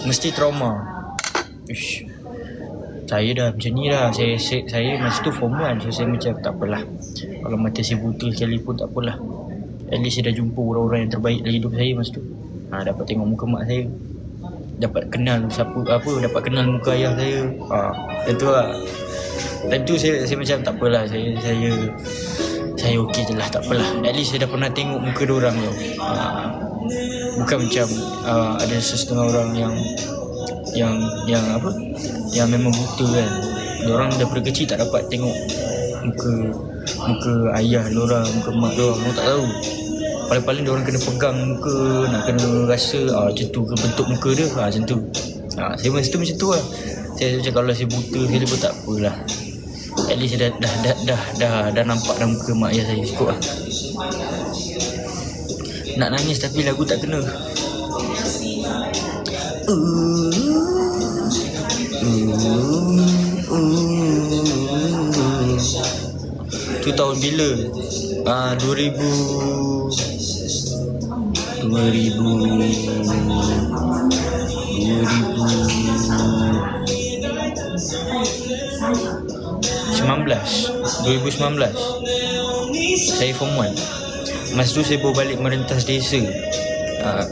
mesti trauma. Ish, saya dah macam ni dah. Saya masa tu form 1. So saya macam tak apalah, kalau mata saya buta sekali pun tak apalah. At least saya dah jumpa orang-orang yang terbaik dalam hidup saya masa tu. Dapat tengok muka mak saya, dapat kenal dapat kenal muka ayah saya. Itu lah. Time tu saya macam tak apalah, saya okey je lah, tak apalah. At least saya dah pernah tengok muka diorang tu. Bukan macam ada setengah orang yang memang buta kan. Diorang daripada kecil tak dapat tengok muka ayah diorang, muka mak diorang. Diorang tak tahu. Paling-paling diorang kena pegang muka, nak kena rasa macam tu ke bentuk muka dia, macam tu. Saya masa tu macam tu lah. Saya macam kalau saya buta sekali pun tak apalah. At least dah nampak dah muka mak ayah saya, cukup lah. Nak nangis tapi lagu tak kena. Tu tahun bila? 2019 saya form 1. Masa tu saya bawa balik merentas desa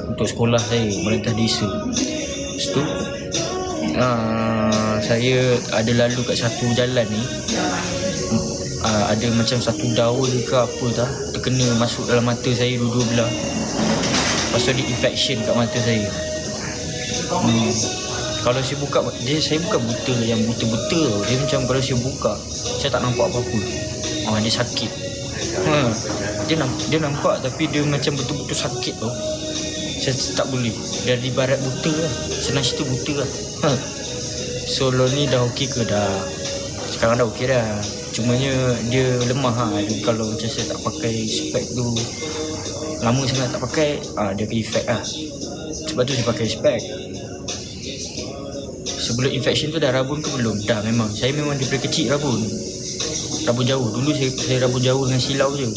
untuk sekolah saya, merentas desa. Lepas tu saya ada lalu kat satu jalan ni, ada macam satu daun ke apa tak terkena masuk dalam mata saya dua-dua belah. Lepas tu ada infection kat mata saya. Kalau saya buka, saya bukan buta yang buta-buta tau. Dia macam kalau saya buka, saya tak nampak apa-apa. Dia sakit. Dia nampak tapi dia macam betul-betul sakit tau. Saya tak boleh. Dah ibarat buta lah. Senang cerita buta lah. So lo ni dah okey ke dah? Sekarang dah okey dah. Cumanya dia lemah kalau macam saya tak pakai spek tu, lama sangat tak pakai, dia akan efek lah. Sebab tu saya pakai spek. Sebelum infection tu dah rabun ke belum? Dah, memang. Saya memang daripada kecil rabun jauh. Dulu saya rabun jauh dengan silau je.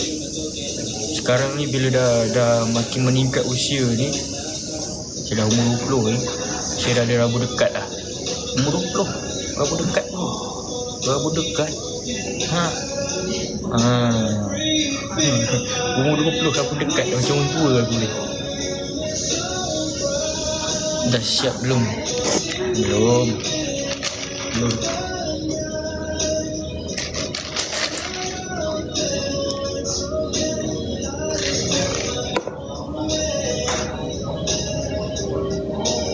Sekarang ni bila dah makin meningkat usia ni, saya dah umur 20 ni, saya dah ada rabun dekat lah. Umur 20, rabun dekat tu. Rabun dekat. Umur 20 rabun dekat, macam orang tua aku ni. Dah siap belum? Belum.